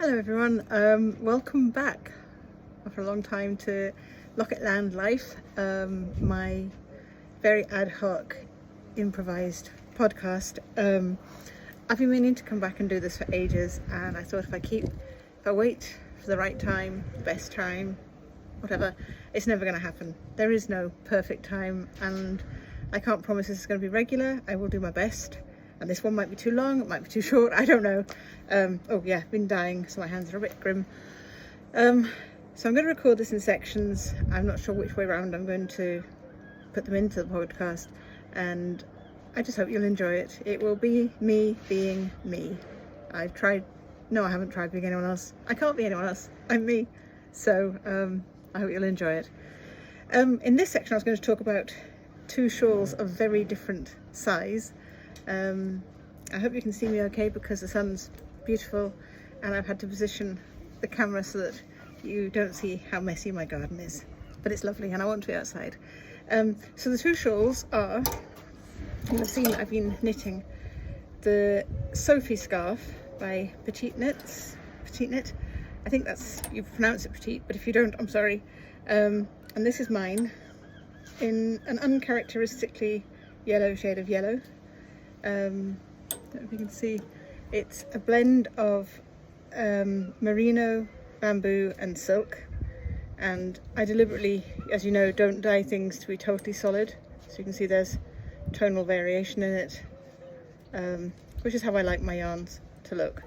Hello everyone, welcome back after a long time to Locket Land Life, my very ad hoc improvised podcast. I've been meaning to come back and do this for ages, and I thought if I wait for the right time, the best time, whatever, it's never going to happen. There is no perfect time, and I can't promise this is going to be regular. I will do my best. And this one might be too long, it might be too short, I don't know. Oh yeah, I've been dying, so my hands are a bit grim. So I'm going to record this in sections. I'm not sure which way around I'm going to put them into the podcast, and I just hope you'll enjoy it. It will be me being me. I haven't tried being anyone else. I can't be anyone else, I'm me. So I hope you'll enjoy it. In this section I was going to talk about two shawls of very different size. I hope you can see me okay because the sun's beautiful and I've had to position the camera so that you don't see how messy my garden is, but it's lovely and I want to be outside. So the two shawls are, you'll have seen I've been knitting the Sophie scarf by Petite Knit. I think that's, you pronounce it Petite, but if you don't, I'm sorry. And this is mine in an uncharacteristically yellow shade of yellow. I don't know if you can see, it's a blend of merino, bamboo and silk, and I deliberately, as you know, don't dye things to be totally solid, so you can see there's tonal variation in it, which is how I like my yarns to look.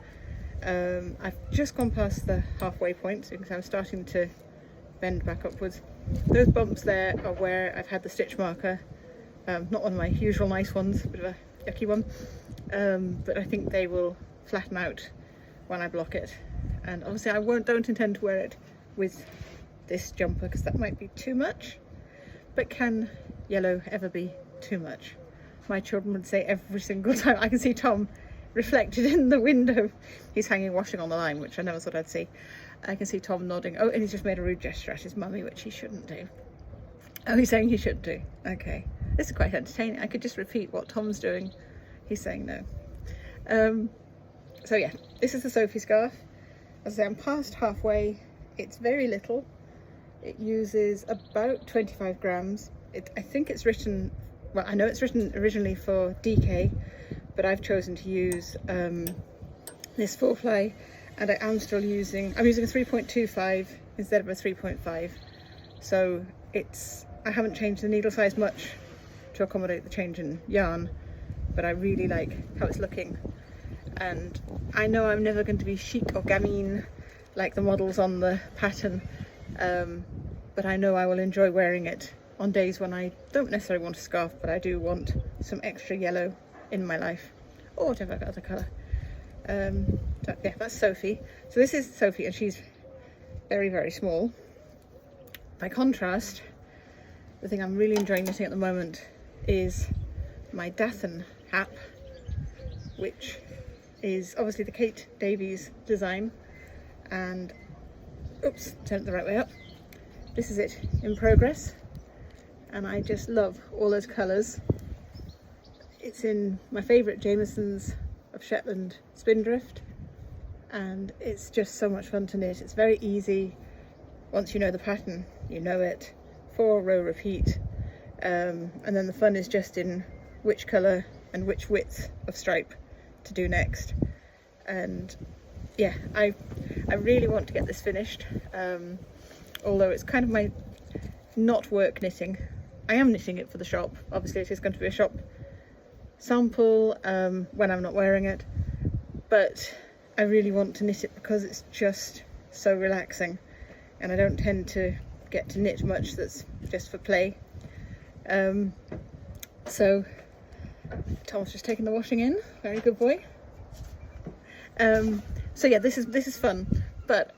I've just gone past the halfway point, so you can see I'm starting to bend back upwards. Those bumps there are where I've had the stitch marker, not one of my usual nice ones, bit of a yucky one, but I think they will flatten out when I block it, and obviously I don't intend to wear it with this jumper because that might be too much. But can yellow ever be too much? My children would say every single time. I can see Tom reflected in the window. He's hanging washing on the line, which I never thought I'd see. I can see Tom nodding. Oh, and he's just made a rude gesture at his mummy, which he shouldn't do. Oh, he's saying he should do. Okay, this is quite entertaining. I could just repeat what Tom's doing. He's saying no. So yeah, this is the Sophie scarf. As I say, I'm past halfway. It's very little. It uses about 25 grams. I think it's written, well, I know it's written originally for DK, but I've chosen to use this 4-ply, and I'm using a 3.25 instead of a 3.5. So I haven't changed the needle size much to accommodate the change in yarn, but I really like how it's looking. And I know I'm never going to be chic or gamine like the models on the pattern, but I know I will enjoy wearing it on days when I don't necessarily want a scarf, but I do want some extra yellow in my life, or whatever other colour. So yeah, that's Sophie. So this is Sophie, and she's very, very small. By contrast, the thing I'm really enjoying knitting at the moment is my Dathan hat, which is obviously the Kate Davies design, and oops, turn it the right way up. This is it in progress, and I just love all those colours. It's in my favourite Jameson's of Shetland Spindrift, and it's just so much fun to knit. It's very easy. Once you know the pattern, you know it. 4-row repeat, and then the fun is just in which colour and which width of stripe to do next. And yeah, I really want to get this finished, although it's kind of my not work knitting. I am knitting it for the shop. Obviously it is going to be a shop sample when I'm not wearing it, but I really want to knit it because it's just so relaxing, and I don't tend to get to knit much that's just for play. So Tom's just taking the washing in, very good boy. So yeah, this is fun, but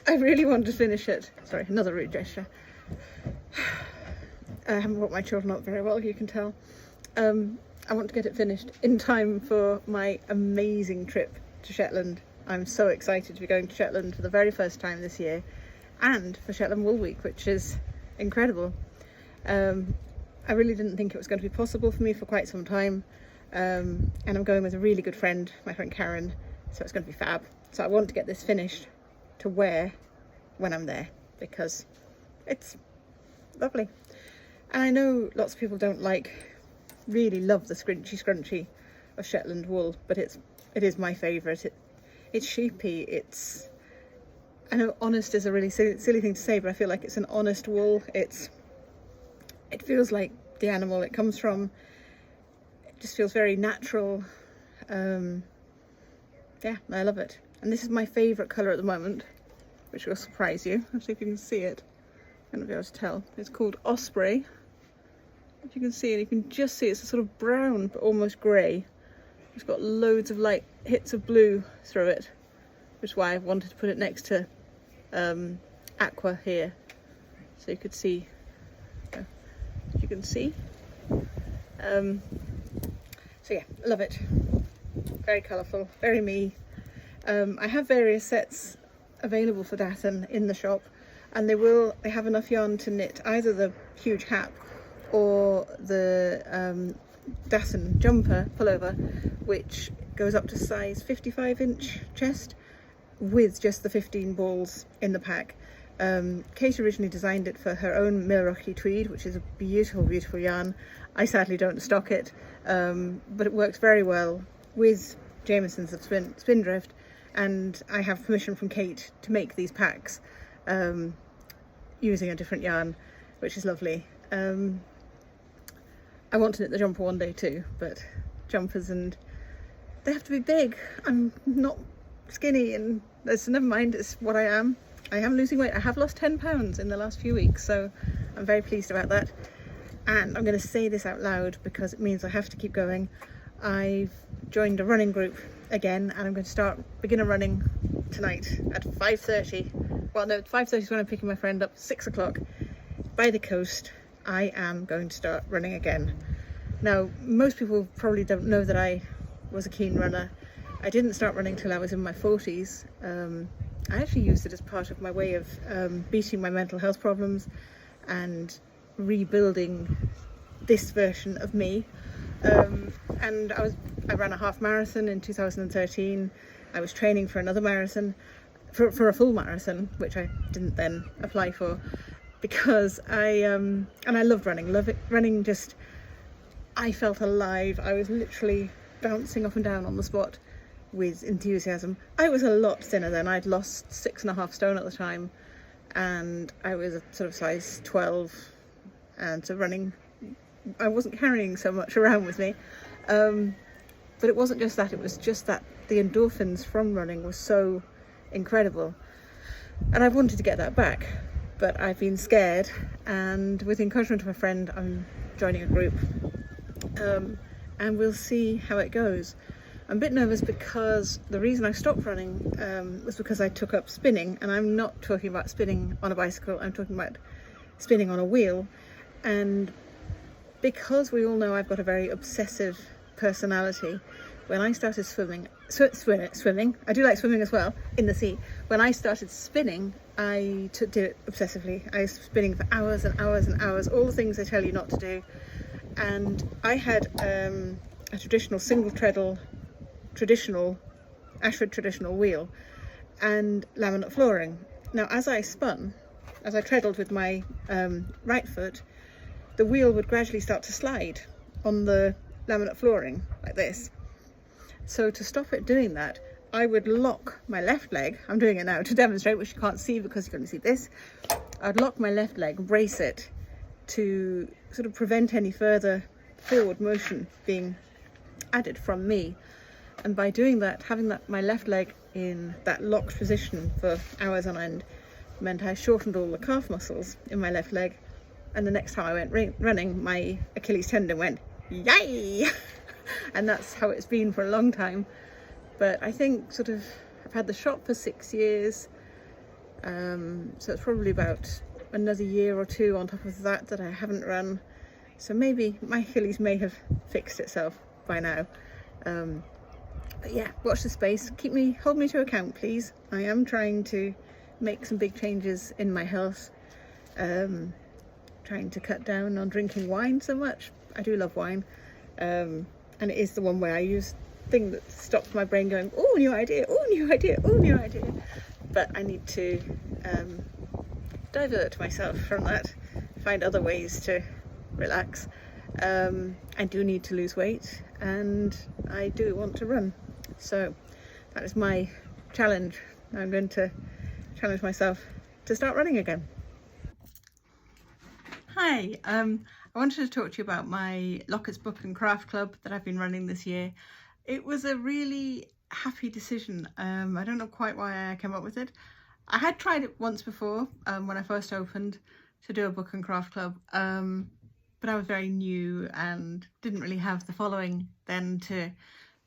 I really want to finish it. Sorry, another rude gesture. I haven't brought my children up very well, you can tell. I want to get it finished in time for my amazing trip to Shetland. I'm so excited to be going to Shetland for the very first time this year, and for Shetland Wool Week, which is incredible. I really didn't think it was going to be possible for me for quite some time, and I'm going with a really good friend, my friend Karen, So it's going to be fab. So I want to get this finished to wear when I'm there because it's lovely. And I know lots of people don't really love the scrunchy of Shetland wool, but it is my favourite. It's sheepy. I know honest is a really silly thing to say, but I feel like it's an honest wool. It feels like the animal it comes from. It just feels very natural. Yeah, I love it. And this is my favourite colour at the moment, which will surprise you. Let's see if you can see it. I'm going to be able to tell. It's called Osprey. If you can see it, you can just see it's a sort of brown but almost grey. It's got loads of light hits of blue through it, which is why I wanted to put it next to Aqua here, so you could see. If you can see. So yeah, I love it. Very colourful, very me. I have various sets available for Dathan in the shop, and they have enough yarn to knit either the huge hat or the Dathan jumper pullover, which goes up to size 55-inch chest with just the 15 balls in the pack. Kate originally designed it for her own Milwaukee tweed, which is a beautiful yarn. I sadly don't stock it, but it works very well with Jameson's of Spindrift, and I have permission from Kate to make these packs using a different yarn, which is lovely. I want to knit the jumper one day too, but jumpers, and they have to be big. I'm not skinny, and so never mind, it's what I am. I am losing weight. I have lost 10 pounds in the last few weeks, so I'm very pleased about that. And I'm going to say this out loud because it means I have to keep going. I've joined a running group again, and I'm going to start beginner running tonight at 5:30. Well, no, 5:30 is when I'm picking my friend up. 6 o'clock by the coast. I am going to start running again. Now, most people probably don't know that I was a keen runner. I didn't start running till I was in my 40s. I actually used it as part of my way of beating my mental health problems and rebuilding this version of me. And I ran a half marathon in 2013. I was training for another marathon, for a full marathon, which I didn't then apply for, because I loved running. Running just, I felt alive. I was literally bouncing up and down on the spot with enthusiasm. I was a lot thinner then. I'd lost 6.5 stone at the time, and I was a sort of size 12, and so running, I wasn't carrying so much around with me. But it wasn't just that, it was just that the endorphins from running were so incredible, and I wanted to get that back, but I've been scared, and with the encouragement of a friend, I'm joining a group, and we'll see how it goes. I'm a bit nervous because the reason I stopped running was because I took up spinning, and I'm not talking about spinning on a bicycle, I'm talking about spinning on a wheel. And because we all know I've got a very obsessive personality, when I started swimming, I do like swimming as well, in the sea. When I started spinning, I did it obsessively. I was spinning for hours and hours and hours, all the things they tell you not to do. And I had a traditional single treadle, Ashford traditional wheel, and laminate flooring. Now, as I treadled with my right foot, the wheel would gradually start to slide on the laminate flooring like this. So to stop it doing that, I would lock my left leg. I'm doing it now to demonstrate, which you can't see because you can only see this. I'd lock my left leg, brace it to sort of prevent any further forward motion being added from me. And by doing that, having my left leg in that locked position for hours on end meant I shortened all the calf muscles in my left leg. And the next time I went running, my Achilles tendon went, yay! And that's how it's been for a long time. But I think I've had the shop for 6 years. So it's probably about another year or two on top of that I haven't run. So maybe my Achilles may have fixed itself by now. But yeah, watch the space. Hold me to account, please. I am trying to make some big changes in my health. Trying to cut down on drinking wine so much. I do love wine. And it is the one way I use thing that stops my brain going, oh, new idea, oh, new idea, oh, new idea. But I need to divert myself from that, find other ways to relax. I do need to lose weight, and I do want to run. So that is my challenge. I'm going to challenge myself to start running again. Hi, I wanted to talk to you about my Locket's Book and Craft Club that I've been running this year. It was a really happy decision. I don't know quite why I came up with it. I had tried it once before when I first opened to do a book and craft club, but I was very new and didn't really have the following then to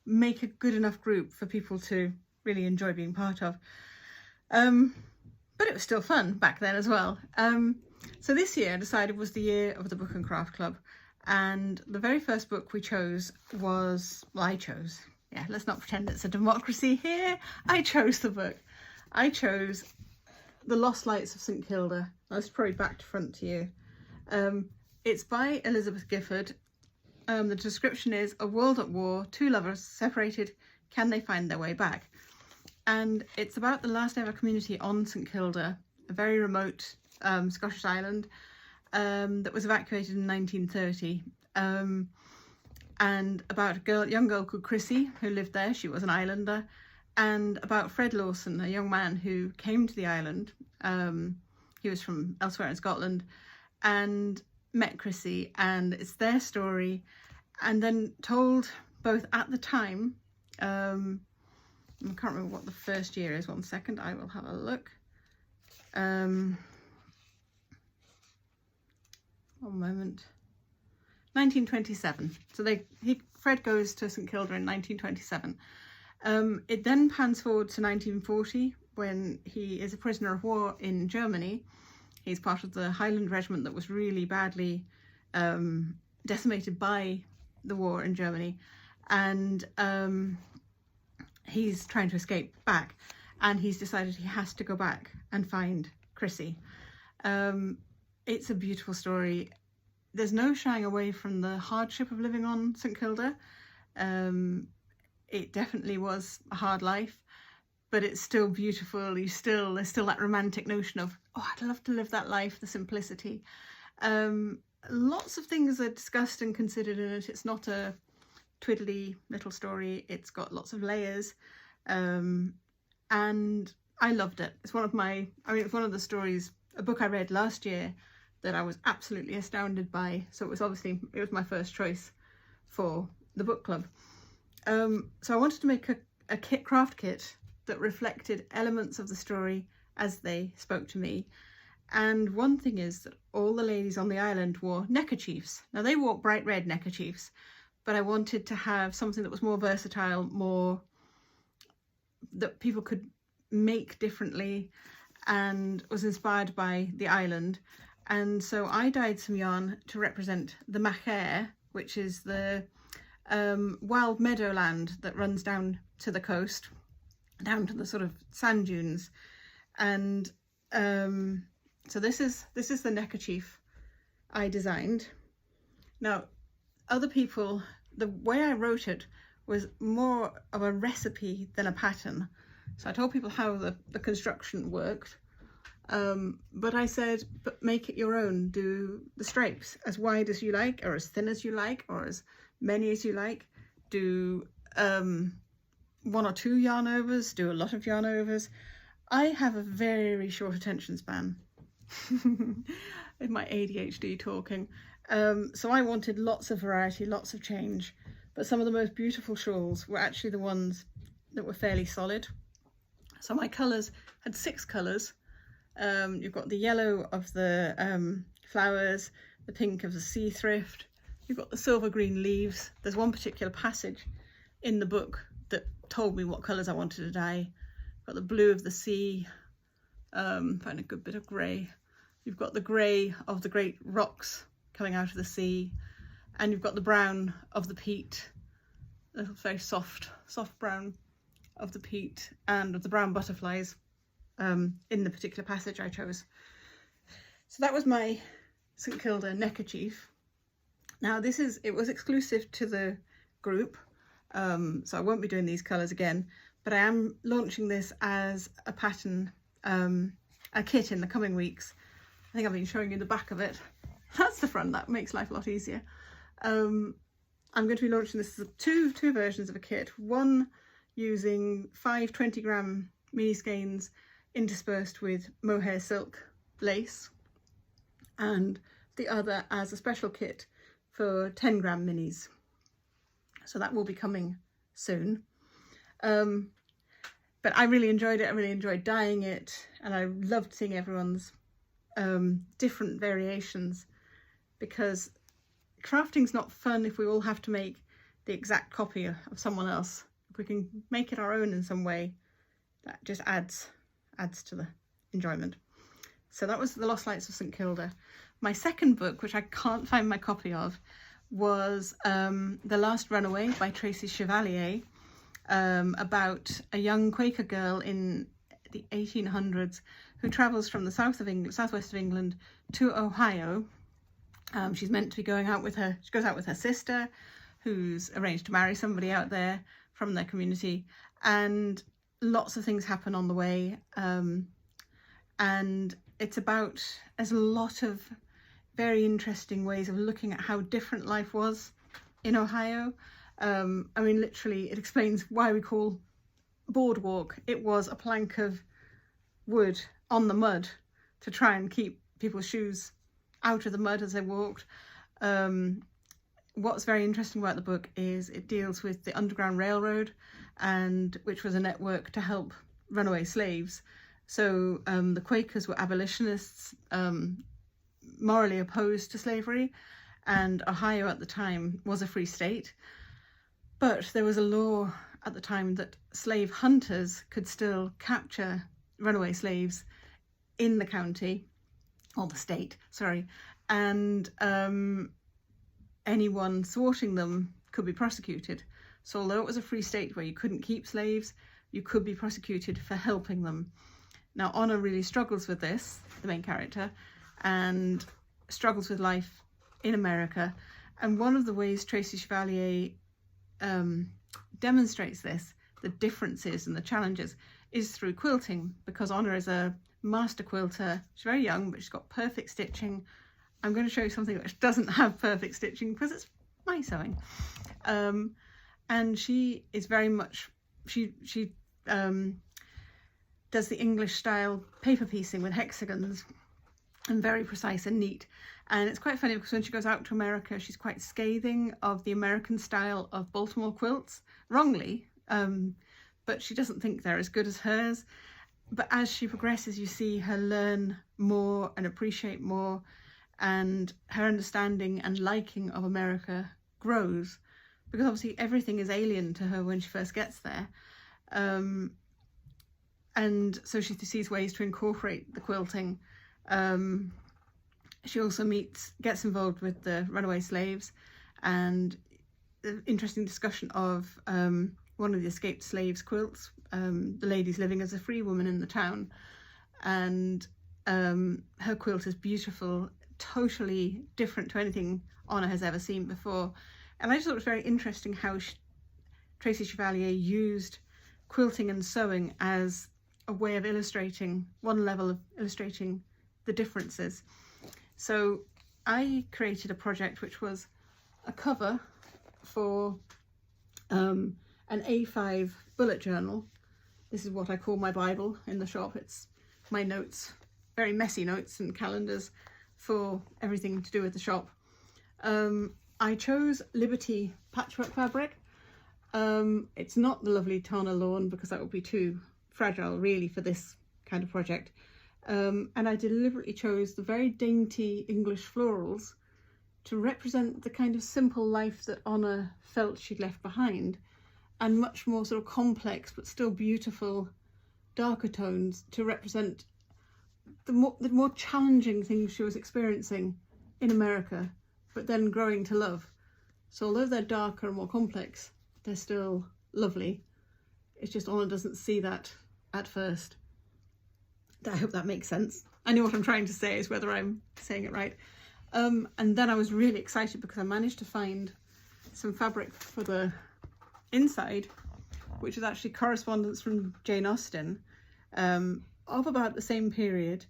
make a good enough group for people to really enjoy being part of. But it was still fun back then as well. So this year I decided was the year of the book and craft club, and the very first book we chose was, well, I chose, yeah, let's not pretend it's a democracy here. I chose the book. I chose The Lost Lights of St Kilda. That's probably back to front to you. It's by Elizabeth Gifford. The description is, a world at war, two lovers separated, can they find their way back? And it's about the last ever community on St Kilda, a very remote Scottish island that was evacuated in 1930. And about a young girl called Chrissy who lived there. She was an islander. And about Fred Lawson, a young man who came to the island. He was from elsewhere in Scotland and met Chrissy, and it's their story, and then told both at the time. I can't remember what the first year is. 1 second, I will have a look. 1 moment. 1927. So Fred goes to St Kilda in 1927. It then pans forward to 1940 when he is a prisoner of war in Germany. He's part of the Highland Regiment that was really badly decimated by the war in Germany, and he's trying to escape back, and he's decided he has to go back and find Chrissy. It's a beautiful story. There's no shying away from the hardship of living on St Kilda. It definitely was a hard life, but it's still beautiful. There's still that romantic notion of, oh, I'd love to live that life, the simplicity. Lots of things are discussed and considered in it. It's not a twiddly little story. It's got lots of layers, and I loved it. It's one of the stories, a book I read last year that I was absolutely astounded by. So it was my first choice for the book club. So I wanted to make a craft kit that reflected elements of the story as they spoke to me. And one thing is that all the ladies on the island wore neckerchiefs. Now they wore bright red neckerchiefs, but I wanted to have something that was more versatile, more that people could make differently, and was inspired by the island. And so I dyed some yarn to represent the machair, which is the wild meadowland that runs down to the coast, down to the sort of sand dunes. And so this is the neckerchief I designed. Now, other people, the way I wrote it was more of a recipe than a pattern. So I told people how the construction worked, but I said, but make it your own. Do the stripes as wide as you like, or as thin as you like, or as many as you like. Do 1 or 2 yarn overs, do a lot of yarn overs. I have a very short attention span. In my ADHD talking. So I wanted lots of variety, lots of change, but some of the most beautiful shawls were actually the ones that were fairly solid. So my colours had 6 colours. You've got the yellow of the flowers, the pink of the sea thrift, you've got the silver green leaves. There's one particular passage in the book that told me what colours I wanted to dye. Got the blue of the sea, find a good bit of grey. You've got the grey of the great rocks coming out of the sea, and you've got the brown of the peat, a very soft brown of the peat, and of the brown butterflies in the particular passage I chose. So that was my St Kilda neckerchief. Now it was exclusive to the group. So I won't be doing these colours again, but I am launching this as a pattern, a kit in the coming weeks. I think I've been showing you the back of it. That's the front, that makes life a lot easier. I'm going to be launching this as two versions of a kit, one using 5 20-gram mini skeins interspersed with mohair silk lace, and the other as a special kit for 10-gram minis. So that will be coming soon. But I really enjoyed it. I really enjoyed dyeing it, and I loved seeing everyone's different variations, because crafting's not fun if we all have to make the exact copy of someone else. If we can make it our own in some way, that just adds to the enjoyment. So that was The Lost Lights of St Kilda. My second book, which I can't find my copy of, was The Last Runaway by Tracy Chevalier, about a young Quaker girl in the 1800s who travels from the southwest of England to Ohio. She's meant to be going out with she goes out with her sister, who's arranged to marry somebody out there from their community, and lots of things happen on the way. And there's a lot of very interesting ways of looking at how different life was in Ohio. I mean, literally, it explains why we call boardwalk. It was a plank of wood on the mud to try and keep people's shoes out of the mud as they walked. What's very interesting about the book is it deals with the Underground Railroad, which was a network to help runaway slaves. So the Quakers were abolitionists, morally opposed to slavery, and Ohio at the time was a free state. But there was a law at the time that slave hunters could still capture runaway slaves in the county, or the state, sorry, and anyone thwarting them could be prosecuted. So although it was a free state where you couldn't keep slaves, you could be prosecuted for helping them. Now Honor really struggles with this, the main character, and struggles with life in America. And one of the ways Tracy Chevalier demonstrates this, the differences and the challenges, is through quilting, because Honor is a master quilter. She's very young, but she's got perfect stitching. I'm going to show you something which doesn't have perfect stitching because it's my sewing. And she is very much, she does the English style paper piecing with hexagons, and very precise and neat. And it's quite funny because when she goes out to America, she's quite scathing of the American style of Baltimore quilts, wrongly, but she doesn't think they're as good as hers. But as she progresses, you see her learn more and appreciate more, and her understanding and liking of America grows, because obviously everything is alien to her when she first gets there. And so she sees ways to incorporate the quilting. She also gets involved with the runaway slaves, and the interesting discussion of one of the escaped slaves' quilts. The lady's living as a free woman in the town, and her quilt is beautiful, totally different to anything Honor has ever seen before. And I just thought it was very interesting how Tracy Chevalier used quilting and sewing as a way of illustrating, one level of illustrating the differences. So I created a project which was a cover for an A5 bullet journal. This is what I call my Bible in the shop. It's my notes, very messy notes and calendars for everything to do with the shop. I chose Liberty patchwork fabric. It's not the lovely Tana lawn because that would be too fragile really for this kind of project. And I deliberately chose the very dainty English florals to represent the kind of simple life that Honor felt she'd left behind, and much more sort of complex but still beautiful darker tones to represent the more challenging things she was experiencing in America, but then growing to love. So although they're darker and more complex, they're still lovely. It's just Honor doesn't see that at first. I hope that makes sense. I know what I'm trying to say, is whether I'm saying it right. And then I was really excited because I managed to find some fabric for the inside, which is actually correspondence from Jane Austen, of about the same period,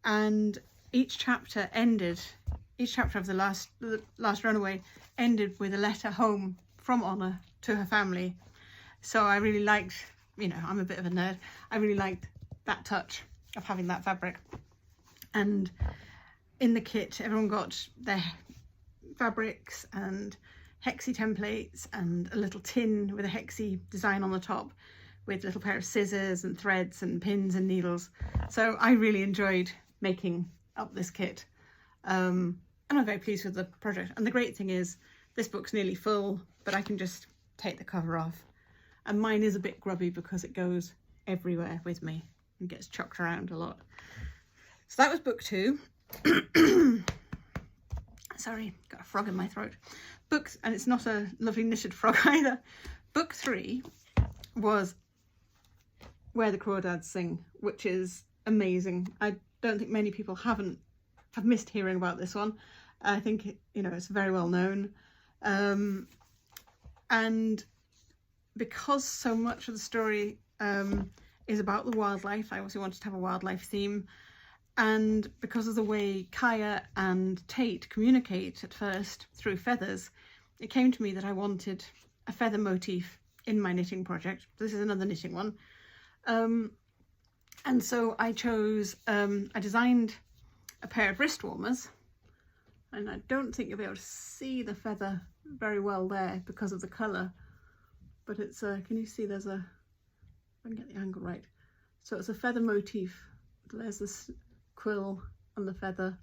and each chapter of the last runaway ended with a letter home from Honor to her family. So I really liked, you know, I'm a bit of a nerd, I really liked that touch of having that fabric. And in the kit, everyone got their fabrics and hexie templates and a little tin with a hexie design on the top with a little pair of scissors and threads and pins and needles. So I really enjoyed making up this kit. And I'm very pleased with the project. And the great thing is this book's nearly full, but I can just take the cover off. And mine is a bit grubby because it goes everywhere with me and gets chucked around a lot. So that was book 2. Sorry, got a frog in my throat. And it's not a lovely knitted frog either. Book 3 was Where the Crawdads Sing, which is amazing. I don't think many people have missed hearing about this one. I think, you know, it's very well known. And because so much of the story is about the wildlife, I also wanted to have a wildlife theme. And because of the way Kaya and Tate communicate at first through feathers, it came to me that I wanted a feather motif in my knitting project. This is another knitting one. And so I chose, I designed a pair of wrist warmers, and I don't think you'll be able to see the feather very well there because of the colour, but it's a, can you see there's a, if I can get the angle right. So it's a feather motif. There's this quill and the feather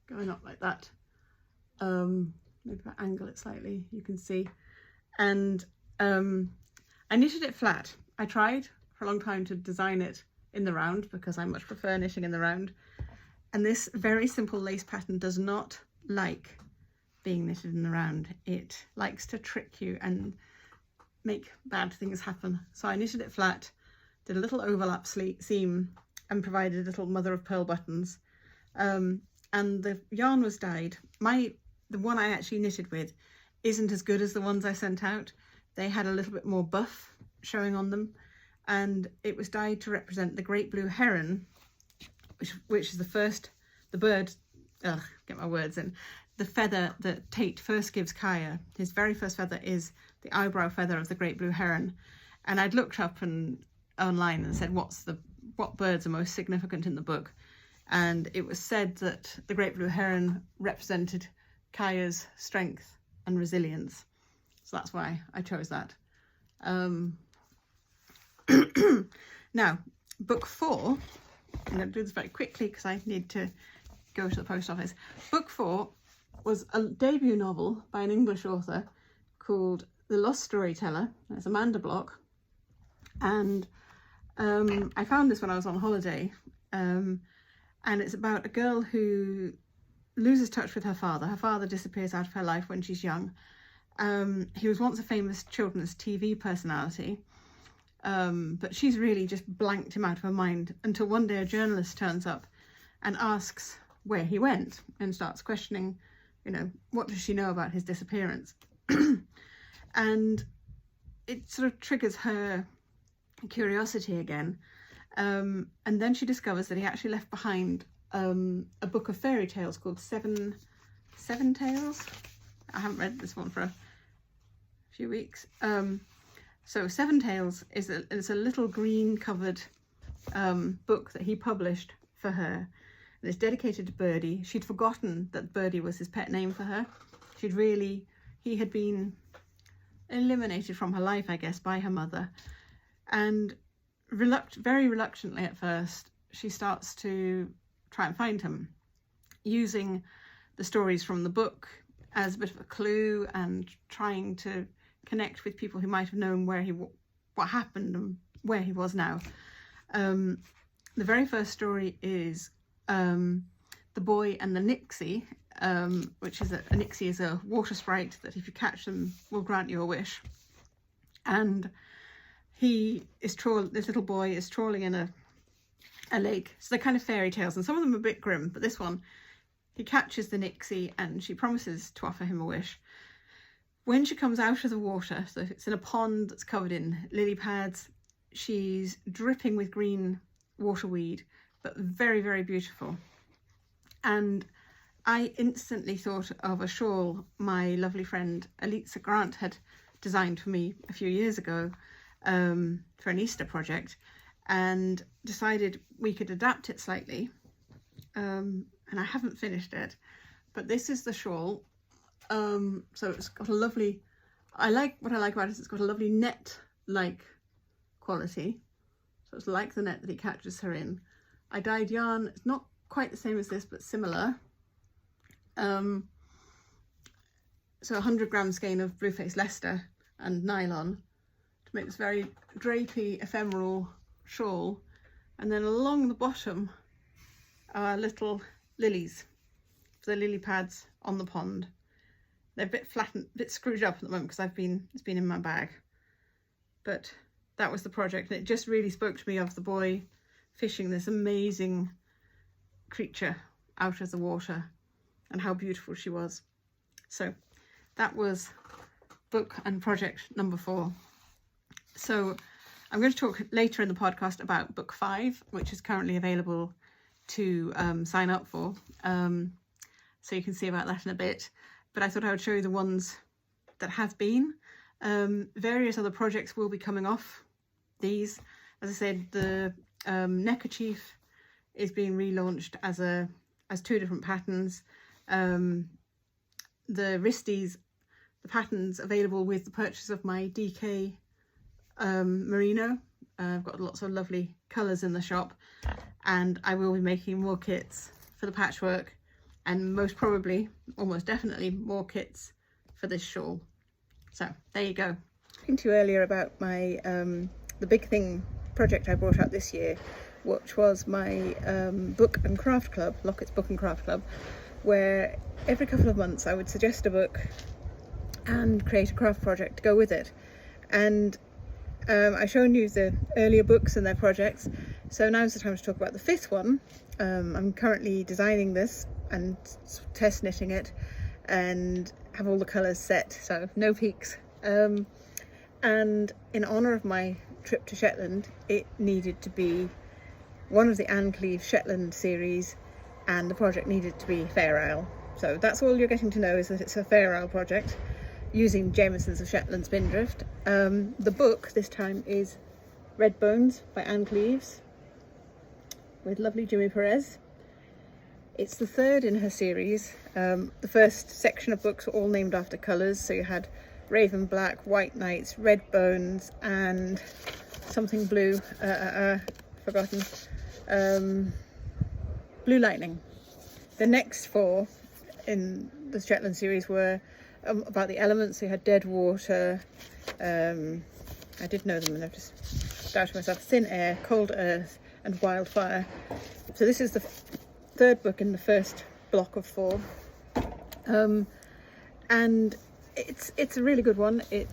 going up like that. Maybe if I angle it slightly, you can see. And I knitted it flat. I tried for a long time to design it in the round because I much prefer knitting in the round. And this very simple lace pattern does not like being knitted in the round. It likes to trick you and make bad things happen. So I knitted it flat, did a little overlap seam and provided little mother of pearl buttons. And the yarn was dyed. The one I actually knitted with isn't as good as the ones I sent out. They had a little bit more buff showing on them, and it was dyed to represent the great blue heron, which is the bird, get my words in, the feather that Tate first gives Kaya. His very first feather is the eyebrow feather of the great blue heron. And I'd looked up online and said, what birds are most significant in the book? And it was said that the great blue heron represented Kaya's strength and resilience. So that's why I chose that. Now, book 4, I'm going to do this very quickly because I need to go to the post office. Book 4 was a debut novel by an English author called The Lost Storyteller. It's Amanda Block. And I found this when I was on holiday. And it's about a girl who loses touch with her father. Her father disappears out of her life when she's young. He was once a famous children's TV personality. But she's really just blanked him out of her mind until one day a journalist turns up and asks where he went and starts questioning, you know, what does she know about his disappearance? And it sort of triggers her curiosity again. And then she discovers that he actually left behind a book of fairy tales called Seven Tales. I haven't read this one for a few weeks. So Seven Tales is a little green covered book that he published for her. And it's dedicated to Birdie. She'd forgotten that Birdie was his pet name for her. He had been eliminated from her life, I guess, by her mother. And very reluctantly at first, she starts to try and find him, using the stories from the book as a bit of a clue and trying to connect with people who might have known what happened and where he was now. The very first story is The Boy and the Nixie, which is a Nixie is a water sprite that if you catch them will grant you a wish. And this little boy is trawling in a lake. So they're kind of fairy tales, and some of them are a bit grim, but this one, he catches the Nixie and she promises to offer him a wish. when she comes out of the water, so it's in a pond that's covered in lily pads, she's dripping with green waterweed, but very, very beautiful. And I instantly thought of a shawl my lovely friend Elitza Grant had designed for me a few years ago for an Easter project, and decided we could adapt it slightly. And I haven't finished it, but this is the shawl. So it's got a lovely, what I like about it is it's got a lovely net-like quality. So it's like the net that he catches her in. I dyed yarn, it's not quite the same as this, but similar. So 100 gram skein of Blueface Leicester and nylon to make this very drapey, ephemeral shawl. And then along the bottom are little lilies, the lily pads on the pond. They're a bit flattened, a bit screwed up at the moment because it's been in my bag. But that was the project, and it just really spoke to me of the boy fishing this amazing creature out of the water and how beautiful she was. So that was book and project number 4. So I'm going to talk later in the podcast about book 5, which is currently available to sign up for. So you can see about that in a bit. But I thought I would show you the ones that have been. Various other projects will be coming off these. As I said, the Neckerchief is being relaunched as 2 different patterns. The wristies, the patterns available with the purchase of my DK merino. I've got lots of lovely colours in the shop, and I will be making more kits for the patchwork, and most probably, almost definitely, more kits for this shawl. So there you go. Talking to you earlier about my the big thing project I brought out this year, which was my book and craft club, Locket's Book and Craft Club, where every couple of months I would suggest a book and create a craft project to go with it. And I've shown you the earlier books and their projects, so now's the time to talk about the 5th one. I'm currently designing this and test knitting it and have all the colours set, so no peaks. And in honour of my trip to Shetland, it needed to be one of the Anne Cleave Shetland series, and the project needed to be Fair Isle. So that's all you're getting to know, is that it's a Fair Isle project using Jamieson's of Shetland Spindrift. The book this time is Red Bones by Anne Cleeves with lovely Jimmy Perez. It's the 3rd in her series. The first section of books were all named after colours, so you had Raven Black, White Knights, Red Bones, and something blue, forgotten, Blue Lightning. The next 4 in the Shetland series were about the elements. So you had Dead Water, I did know them and I've just doubted myself, Thin Air, Cold Earth, and Wildfire. So this is the 3rd book in the first block of 4. And it's a really good one. It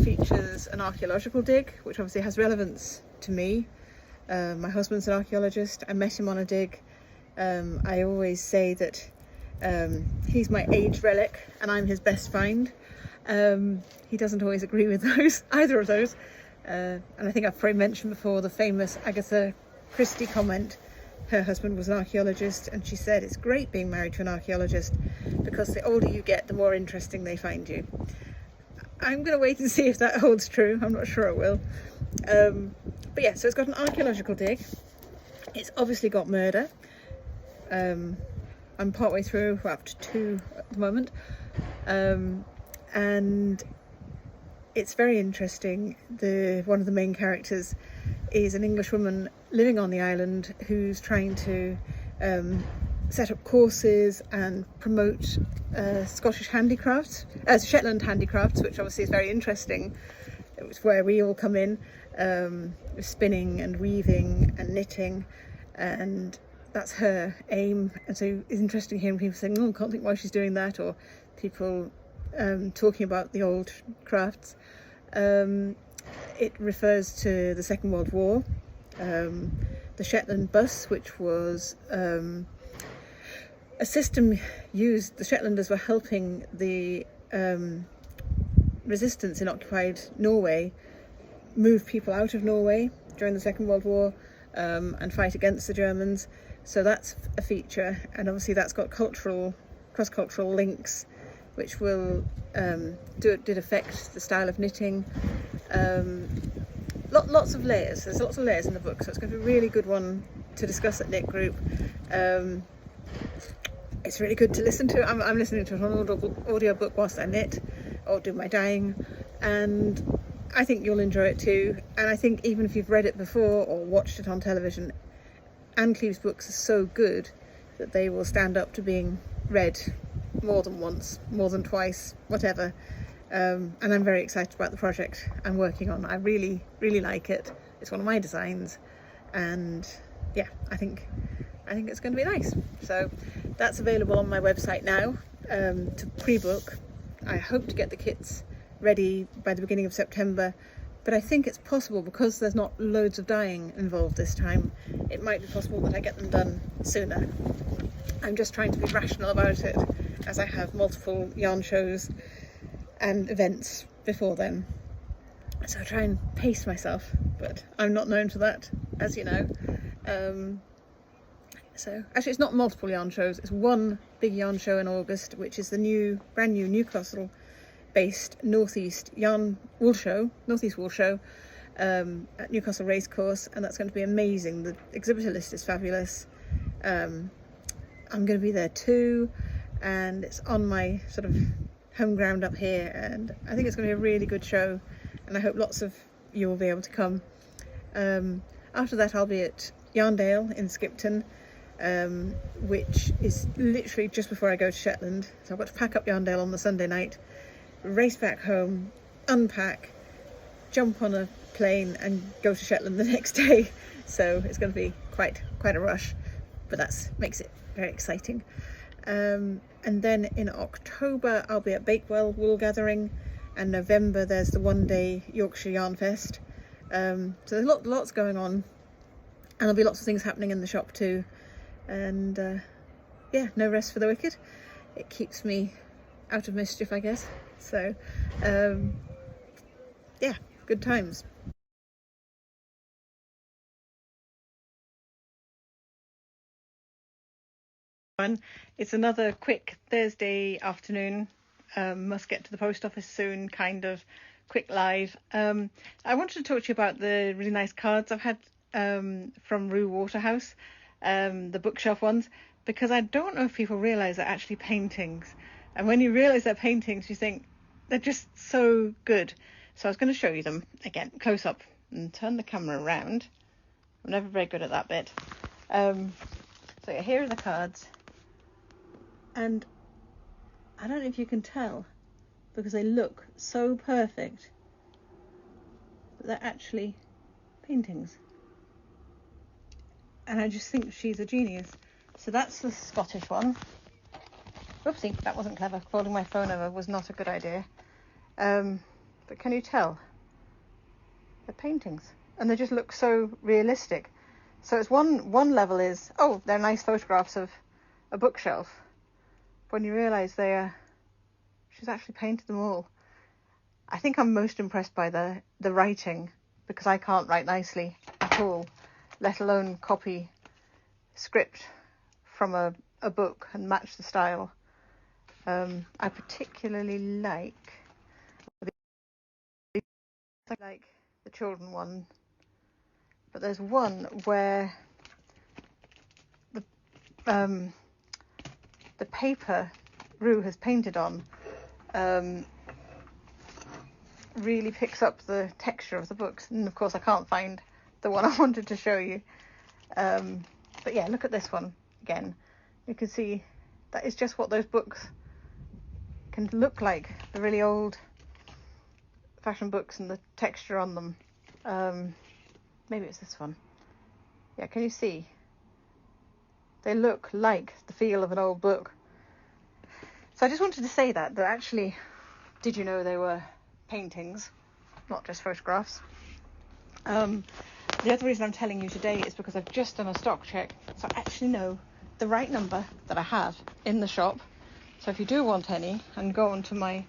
features an archaeological dig, which obviously has relevance to me. My husband's an archaeologist. I met him on a dig. I always say that he's my age relic and I'm his best find. He doesn't always agree with either of those. And I think I've probably mentioned before the famous Agatha Christie comment. Her husband was an archaeologist, and she said it's great being married to an archaeologist because the older you get, the more interesting they find you. I'm going to wait and see if that holds true. I'm not sure it will. But yeah, so it's got an archaeological dig. It's obviously got murder. I'm partway through, we're up to 2 at the moment. And it's very interesting. One of the main characters is an English woman living on the island who's trying to set up courses and promote Scottish handicrafts, Shetland handicrafts, which obviously is very interesting. It's where we all come in, with spinning and weaving and knitting, and that's her aim. And so it's interesting hearing people saying, oh, I can't think why she's doing that, or people talking about the old crafts. It refers to the Second World War, the Shetland bus, which was a system used. The Shetlanders were helping the resistance in occupied Norway moved people out of Norway during the Second World War and fight against the Germans. So that's a feature, and obviously that's got cross-cultural links, which will did affect the style of knitting. Lots of layers. There's lots of layers in the book, so it's going to be a really good one to discuss at Knit Group. It's really good to listen to. I'm listening to it on audio book whilst I knit or do my dyeing, and I think you'll enjoy it too. And I think even if you've read it before or watched it on television, Anne Cleeve's books are so good that they will stand up to being read more than once, more than twice, whatever. And I'm very excited about the project I'm working on. I really like it. It's one of my designs, and yeah, I think it's going to be nice. So that's available on my website now to pre-book. I hope to get the kits ready by the beginning of September, but I think it's possible, because there's not loads of dyeing involved this time, it might be possible that I get them done sooner. I'm just trying to be rational about it, as I have multiple yarn shows and events before then, so I try and pace myself, but I'm not known for that, as you know. So actually it's not multiple yarn shows, it's one big yarn show in August, which is the brand new Newcastle based Northeast Wool Show at Newcastle Racecourse, and that's going to be amazing. The exhibitor list is fabulous. I'm going to be there too, and it's on my sort of home ground up here, and I think it's going to be a really good show, and I hope lots of you will be able to come. After that I'll be at Yarndale in Skipton, which is literally just before I go to Shetland, so I've got to pack up Yarndale on the Sunday night, race back home, unpack, jump on a plane and go to Shetland the next day. So it's going to be quite a rush, but that makes it very exciting. And then in October I'll be at Bakewell Wool Gathering, and November there's the one-day Yorkshire Yarn Fest. So there's lots going on, and there'll be lots of things happening in the shop too. And yeah, no rest for the wicked. It keeps me out of mischief, I guess. So yeah, good times. It's another quick Thursday afternoon, must get to the post office soon kind of quick live. I wanted to talk to you about the really nice cards I've had from Rue Waterhouse, the bookshelf ones, because I don't know if people realise they're actually paintings, and when you realise they're paintings you think they're just so good. So I was going to show you them again close up and turn the camera around. I'm never very good at that bit. So yeah, here are the cards, and I don't know if you can tell because they look so perfect, but they're actually paintings, and I just think she's a genius. So that's the Scottish one. Whoopsie, that wasn't clever. Folding my phone over was not a good idea. But can you tell? They're paintings, and they just look so realistic. So it's one level is, oh, they're nice photographs of a bookshelf. When you realise she's actually painted them all. I think I'm most impressed by the writing, because I can't write nicely at all, let alone copy script from a book and match the style. I particularly like the children one, but there's one where the paper Rue has painted on really picks up the texture of the books, and of course I can't find the one I wanted to show you. But yeah, look at this one again. You can see that is just what those books can look like, the really old fashion books and the texture on them. Maybe it's this one. Yeah, can you see? They look like the feel of an old book. So I just wanted to say that actually, did you know they were paintings, not just photographs? The other reason I'm telling you today is because I've just done a stock check, so I actually know the right number that I have in the shop. So if you do want any, and go onto my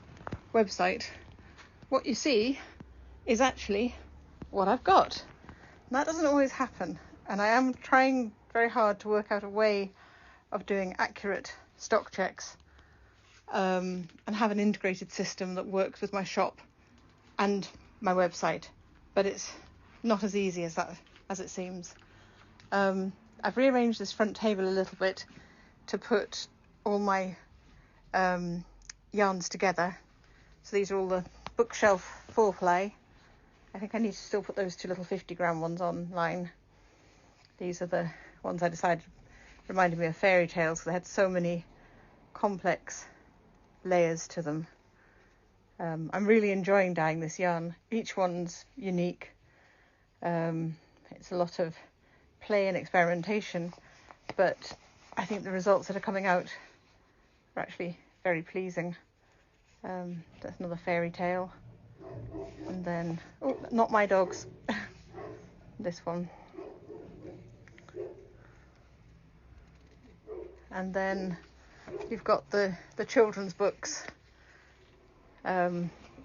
website, what you see is actually what I've got. And that doesn't always happen, and I am trying very hard to work out a way of doing accurate stock checks and have an integrated system that works with my shop and my website, but it's not as easy as it seems. I've rearranged this front table a little bit to put all my yarns together. So these are all the bookshelf 4-ply. I think I need to still put those 2 little 50-gram ones online. These are the ones I decided reminded me of fairy tales because they had so many complex layers to them. I'm really enjoying dyeing this yarn. Each one's unique. It's a lot of play and experimentation, but I think the results that are coming out are actually very pleasing. That's another fairy tale. And then, oh, not my dogs. This one. And then you've got the children's books,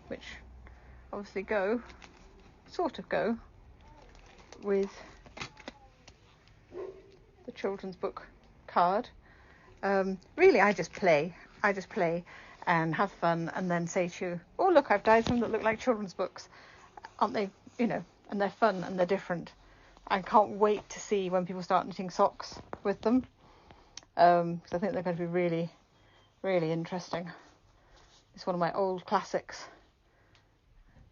which obviously sort of go with the children's book card. Really, I just play and have fun, and then say to you, oh look, I've dyed some that look like children's books, aren't they? And they're fun and they're different. I can't wait to see when people start knitting socks with them, because I think they're going to be really, really interesting. It's one of my old classics.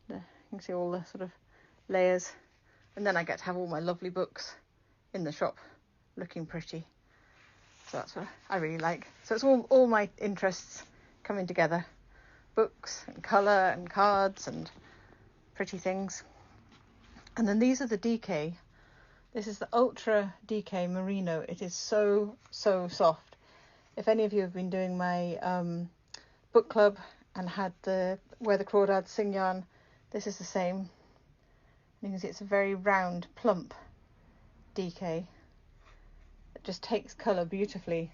You can see all the sort of layers, and then I get to have all my lovely books in the shop looking pretty. So that's what I really like. So it's all my interests coming together. Books and colour and cards and pretty things. And then these are the DK. This is the Ultra DK Merino. It is so soft. If any of you have been doing my book club and had Where the Crawdads Sing yarn, this is the same. You can see it's a very round, plump DK. It just takes colour beautifully,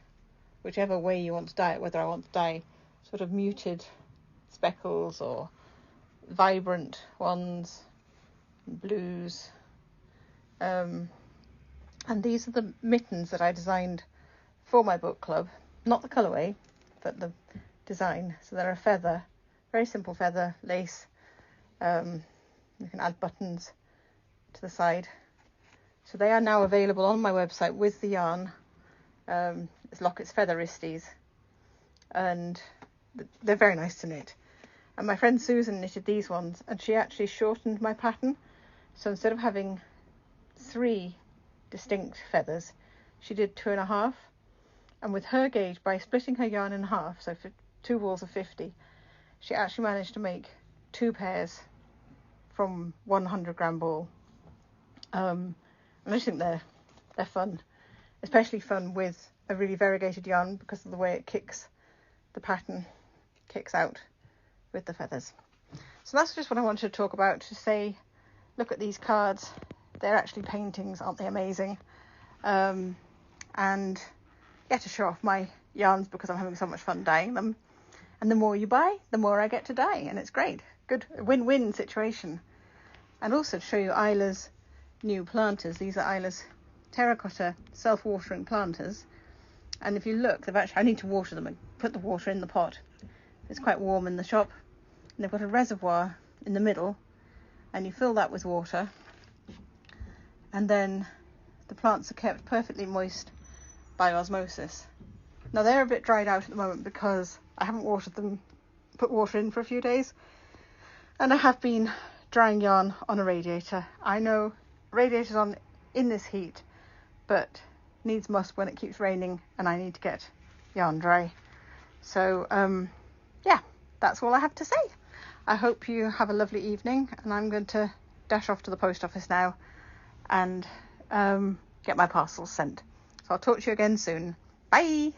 whichever way you want to dye it, whether I want to dye sort of muted speckles or vibrant ones, blues. And these are the mittens that I designed for my book club. Not the colourway, but the design. So they're a feather, very simple feather lace. You can add buttons to the side. So they are now available on my website with the yarn. It's Locket's Feather Wristies, and they're very nice to knit. And my friend Susan knitted these ones, and she actually shortened my pattern. So instead of having 3 distinct feathers, she did 2.5. And with her gauge, by splitting her yarn in half, so for 2 balls of 50, she actually managed to make 2 pairs from 100-gram ball. And I just think they're fun, especially fun with a really variegated yarn because of the way it kicks, the pattern kicks out with the feathers. So that's just what I wanted to talk about, to say, look at these cards. They're actually paintings, aren't they amazing? And yeah, to show off my yarns because I'm having so much fun dyeing them. And the more you buy, the more I get to dye, and it's great. Good win-win situation. And also to show you Isla's new planters. These are Isla's terracotta self-watering planters. And if you look, I need to water them and put the water in the pot. It's quite warm in the shop. And they've got a reservoir in the middle, and you fill that with water. And then the plants are kept perfectly moist by osmosis. Now they're a bit dried out at the moment because I haven't watered them, put water in for a few days. And I have been drying yarn on a radiator. I know radiators on in this heat, but needs must when it keeps raining and I need to get yarn dry. So yeah, that's all I have to say. I hope you have a lovely evening, and I'm going to dash off to the post office now and get my parcels sent. So I'll talk to you again soon. Bye.